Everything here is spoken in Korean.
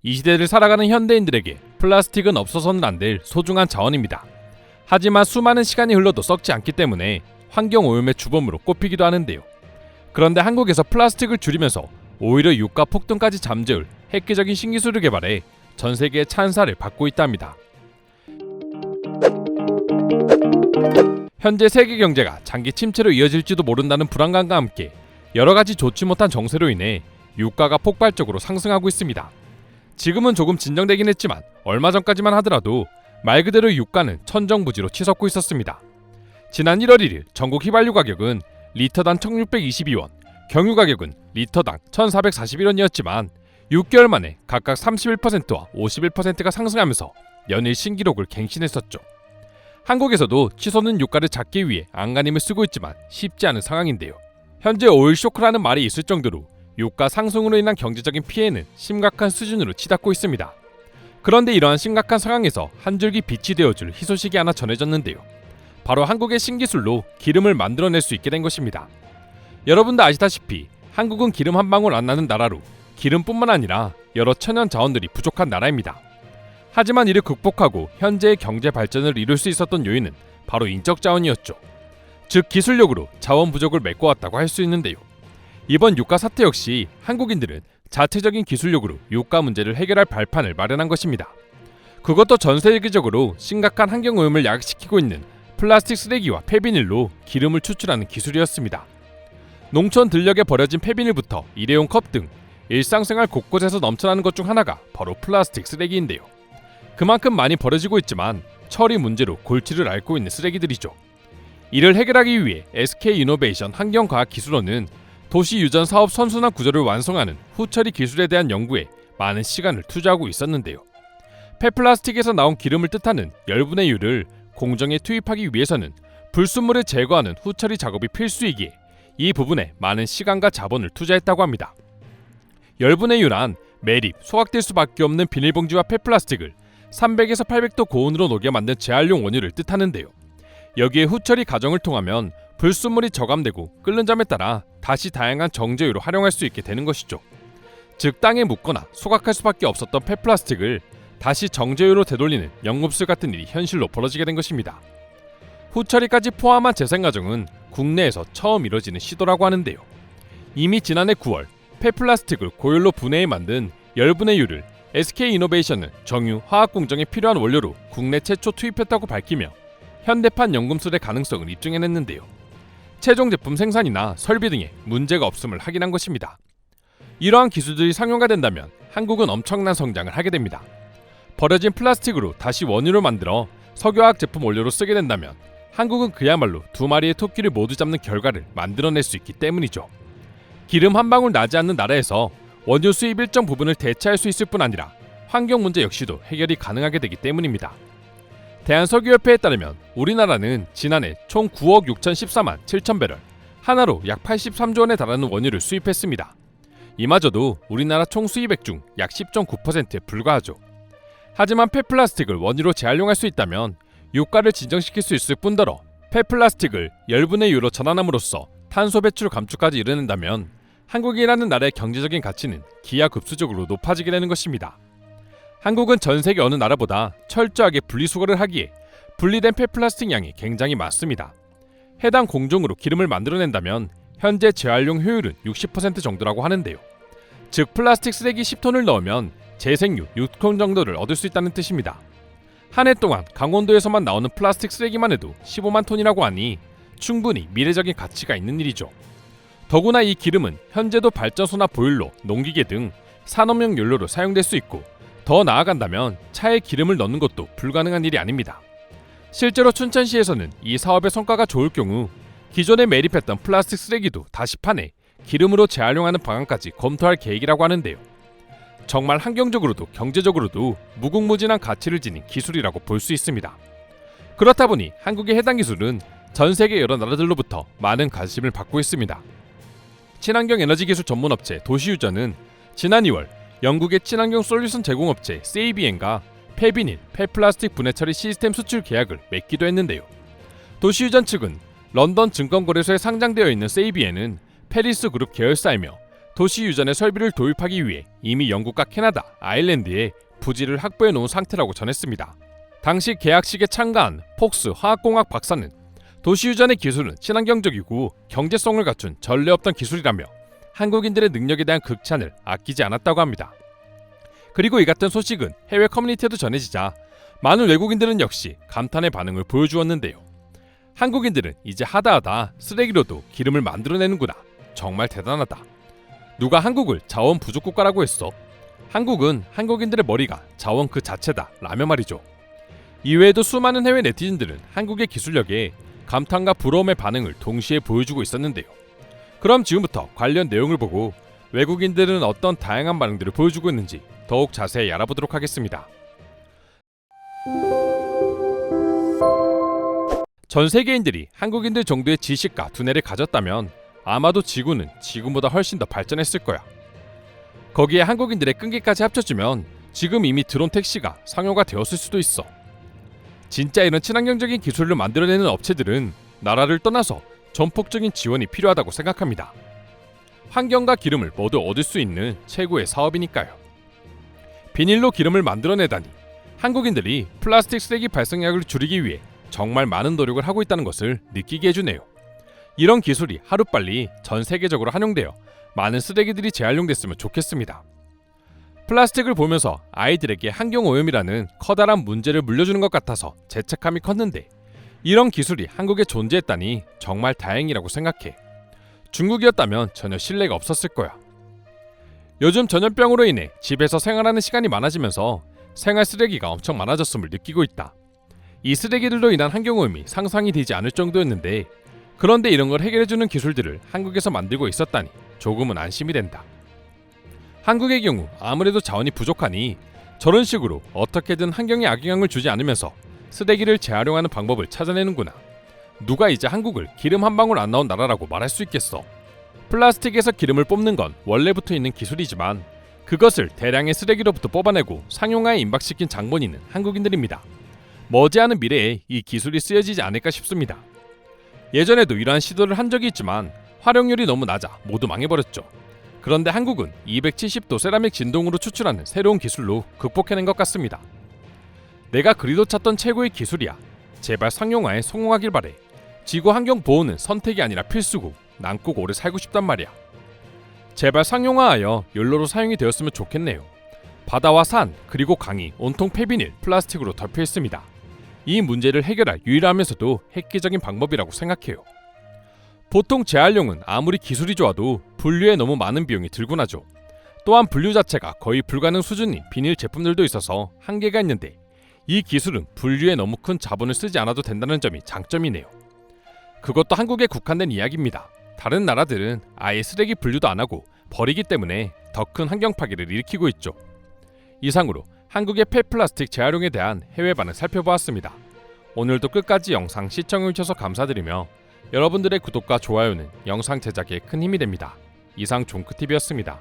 이 시대를 살아가는 현대인들에게 플라스틱은 없어서는 안 될 소중한 자원입니다. 하지만 수많은 시간이 흘러도 썩지 않기 때문에 환경오염의 주범으로 꼽히기도 하는데요. 그런데 한국에서 플라스틱을 줄이면서 오히려 유가 폭등까지 잠재울 획기적인 신기술을 개발해 전 세계의 찬사를 받고 있답니다. 현재 세계 경제가 장기 침체로 이어질지도 모른다는 불안감과 함께 여러가지 좋지 못한 정세로 인해 유가가 폭발적으로 상승하고 있습니다. 지금은 조금 진정되긴 했지만 얼마 전까지만 하더라도 말 그대로 유가는 천정부지로 치솟고 있었습니다. 지난 1월 1일 전국 휘발유 가격은 리터당 1622원, 경유 가격은 리터당 1441원이었지만 6개월 만에 각각 31%와 51%가 상승하면서 연일 신기록을 갱신했었죠. 한국에서도 치솟는 유가를 잡기 위해 안간힘을 쓰고 있지만 쉽지 않은 상황인데요. 현재 오일 쇼크라는 말이 있을 정도로 유가 상승으로 인한 경제적인 피해는 심각한 수준으로 치닫고 있습니다. 그런데 이러한 심각한 상황에서 한 줄기 빛이 되어줄 희소식이 하나 전해졌는데요. 바로 한국의 신기술로 기름을 만들어낼 수 있게 된 것입니다. 여러분도 아시다시피 한국은 기름 한 방울 안 나는 나라로 기름뿐만 아니라 여러 천연 자원들이 부족한 나라입니다. 하지만 이를 극복하고 현재의 경제 발전을 이룰 수 있었던 요인은 바로 인적 자원이었죠. 즉 기술력으로 자원 부족을 메꿔왔다고 할 수 있는데요. 이번 유가 사태 역시 한국인들은 자체적인 기술력으로 유가 문제를 해결할 발판을 마련한 것입니다. 그것도 전 세계적으로 심각한 환경오염을 야기시키고 있는 플라스틱 쓰레기와 폐비닐로 기름을 추출하는 기술이었습니다. 농촌 들녘에 버려진 폐비닐부터 일회용 컵 등 일상생활 곳곳에서 넘쳐나는 것 중 하나가 바로 플라스틱 쓰레기인데요. 그만큼 많이 버려지고 있지만 처리 문제로 골치를 앓고 있는 쓰레기들이죠. 이를 해결하기 위해 SK이노베이션 환경과학기술원은 도시 유전 사업 선순환 구조를 완성하는 후처리 기술에 대한 연구에 많은 시간을 투자하고 있었는데요. 폐플라스틱에서 나온 기름을 뜻하는 열분의 유를 공정에 투입하기 위해서는 불순물을 제거하는 후처리 작업이 필수이기에 이 부분에 많은 시간과 자본을 투자했다고 합니다. 열분의 유란 매립, 소각될 수밖에 없는 비닐봉지와 폐플라스틱을 300에서 800도 고온으로 녹여 만든 재활용 원유를 뜻하는데요. 여기에 후처리 과정을 통하면 불순물이 저감되고 끓는 점에 따라 다시 다양한 정제유로 활용할 수 있게 되는 것이죠. 즉 땅에 묻거나 소각할 수밖에 없었던 폐플라스틱을 다시 정제유로 되돌리는 연금술 같은 일이 현실로 벌어지게 된 것입니다. 후처리까지 포함한 재생 과정은 국내에서 처음 이뤄지는 시도라고 하는데요. 이미 지난해 9월 폐플라스틱을 고열로 분해해 만든 열분의 유를 SK이노베이션은 정유, 화학공정에 필요한 원료로 국내 최초 투입했다고 밝히며 현대판 연금술의 가능성을 입증해냈는데요. 최종 제품 생산이나 설비 등에 문제가 없음을 확인한 것입니다. 이러한 기술들이 상용화 된다면 한국은 엄청난 성장을 하게 됩니다. 버려진 플라스틱으로 다시 원유를 만들어 석유화학 제품 원료로 쓰게 된다면 한국은 그야말로 두 마리의 토끼를 모두 잡는 결과를 만들어낼 수 있기 때문이죠. 기름 한 방울 나지 않는 나라에서 원유 수입 일정 부분을 대체할 수 있을 뿐 아니라 환경 문제 역시도 해결이 가능하게 되기 때문입니다. 대한석유협회에 따르면 우리나라는 지난해 총 9억 6,014만 7천 배럴, 하나로 약 83조 원에 달하는 원유를 수입했습니다. 이마저도 우리나라 총 수입액 중 약 10.9%에 불과하죠. 하지만 폐플라스틱을 원유로 재활용할 수 있다면 유가를 진정시킬 수 있을 뿐더러 폐플라스틱을 열분의 유로 전환함으로써 탄소 배출 감축까지 이뤄낸다면 한국이라는 나라의 경제적인 가치는 기하급수적으로 높아지게 되는 것입니다. 한국은 전 세계 어느 나라보다 철저하게 분리수거를 하기에 분리된 폐플라스틱 양이 굉장히 많습니다. 해당 공정으로 기름을 만들어낸다면 현재 재활용 효율은 60% 정도라고 하는데요. 즉 플라스틱 쓰레기 10톤을 넣으면 재생유 6톤 정도를 얻을 수 있다는 뜻입니다. 한 해 동안 강원도에서만 나오는 플라스틱 쓰레기만 해도 15만 톤이라고 하니 충분히 미래적인 가치가 있는 일이죠. 더구나 이 기름은 현재도 발전소나 보일러, 농기계 등 산업용 연료로 사용될 수 있고 더 나아간다면 차에 기름을 넣는 것도 불가능한 일이 아닙니다. 실제로 춘천시에서는 이 사업의 성과가 좋을 경우 기존에 매립했던 플라스틱 쓰레기도 다시 파내 기름으로 재활용하는 방안까지 검토할 계획이라고 하는데요. 정말 환경적으로도 경제적으로도 무궁무진한 가치를 지닌 기술이라고 볼 수 있습니다. 그렇다 보니 한국의 해당 기술은 전 세계 여러 나라들로부터 많은 관심을 받고 있습니다. 친환경 에너지 기술 전문 업체 도시유전은 지난 2월 영국의 친환경 솔루션 제공업체 세이비엔과 폐비닐, 폐플라스틱 분해 처리 시스템 수출 계약을 맺기도 했는데요. 도시유전 측은 런던 증권거래소에 상장되어 있는 세이비엔은 페리스 그룹 계열사이며 도시 유전의 설비를 도입하기 위해 이미 영국과 캐나다, 아일랜드에 부지를 확보해 놓은 상태라고 전했습니다. 당시 계약식에 참가한 폭스 화학공학 박사는 도시 유전의 기술은 친환경적이고 경제성을 갖춘 전례 없던 기술이라며 한국인들의 능력에 대한 극찬을 아끼지 않았다고 합니다. 그리고 이 같은 소식은 해외 커뮤니티에도 전해지자 많은 외국인들은 역시 감탄의 반응을 보여주었는데요. 한국인들은 이제 하다하다 쓰레기로도 기름을 만들어내는구나. 정말 대단하다. 누가 한국을 자원 부족 국가라고 했어? 한국은 한국인들의 머리가 자원 그 자체다 라며 말이죠. 이외에도 수많은 해외 네티즌들은 한국의 기술력에 감탄과 부러움의 반응을 동시에 보여주고 있었는데요. 그럼 지금부터 관련 내용을 보고 외국인들은 어떤 다양한 반응들을 보여주고 있는지 더욱 자세히 알아보도록 하겠습니다. 전 세계인들이 한국인들 정도의 지식과 두뇌를 가졌다면 아마도 지구는 지금보다 훨씬 더 발전했을 거야. 거기에 한국인들의 끈기까지 합쳐지면 지금 이미 드론 택시가 상용화 되었을 수도 있어. 진짜 이런 친환경적인 기술을 만들어내는 업체들은 나라를 떠나서 전폭적인 지원이 필요하다고 생각합니다. 환경과 기름을 모두 얻을 수 있는 최고의 사업이니까요. 비닐로 기름을 만들어내다니 한국인들이 플라스틱 쓰레기 발생량을 줄이기 위해 정말 많은 노력을 하고 있다는 것을 느끼게 해주네요. 이런 기술이 하루빨리 전 세계적으로 활용되어 많은 쓰레기들이 재활용됐으면 좋겠습니다. 플라스틱을 보면서 아이들에게 환경오염이라는 커다란 문제를 물려주는 것 같아서 죄책감이 컸는데 이런 기술이 한국에 존재했다니 정말 다행이라고 생각해. 중국이었다면 전혀 신뢰가 없었을 거야. 요즘 전염병으로 인해 집에서 생활하는 시간이 많아지면서 생활 쓰레기가 엄청 많아졌음을 느끼고 있다. 이 쓰레기들로 인한 환경오염이 상상이 되지 않을 정도였는데 그런데 이런 걸 해결해주는 기술들을 한국에서 만들고 있었다니 조금은 안심이 된다. 한국의 경우 아무래도 자원이 부족하니 저런 식으로 어떻게든 환경에 악영향을 주지 않으면서 쓰레기를 재활용하는 방법을 찾아내는구나. 누가 이제 한국을 기름 한 방울 안 나온 나라라고 말할 수 있겠어. 플라스틱에서 기름을 뽑는 건 원래부터 있는 기술이지만 그것을 대량의 쓰레기로부터 뽑아내고 상용화에 임박시킨 장본인은 한국인들입니다. 머지않은 미래에 이 기술이 쓰여지지 않을까 싶습니다. 예전에도 이러한 시도를 한 적이 있지만 활용률이 너무 낮아 모두 망해버렸죠. 그런데 한국은 270도 세라믹 진동으로 추출하는 새로운 기술로 극복해낸 것 같습니다. 내가 그리도 찾던 최고의 기술이야. 제발 상용화에 성공하길 바래. 지구 환경 보호는 선택이 아니라 필수고 난 꼭 오래 살고 싶단 말이야. 제발 상용화하여 연료로 사용이 되었으면 좋겠네요. 바다와 산 그리고 강이 온통 폐비닐, 플라스틱으로 덮여 있습니다. 이 문제를 해결할 유일하면서도 획기적인 방법이라고 생각해요. 보통 재활용은 아무리 기술이 좋아도 분류에 너무 많은 비용이 들고 나죠. 또한 분류 자체가 거의 불가능 수준인 비닐 제품들도 있어서 한계가 있는데 이 기술은 분류에 너무 큰 자본을 쓰지 않아도 된다는 점이 장점이네요. 그것도 한국에 국한된 이야기입니다. 다른 나라들은 아예 쓰레기 분류도 안 하고 버리기 때문에 더 큰 환경 파괴를 일으키고 있죠. 이상으로 한국의 폐플라스틱 재활용에 대한 해외 반응 살펴보았습니다. 오늘도 끝까지 영상 시청해주셔서 감사드리며 여러분들의 구독과 좋아요는 영상 제작에 큰 힘이 됩니다. 이상 종크TV였습니다.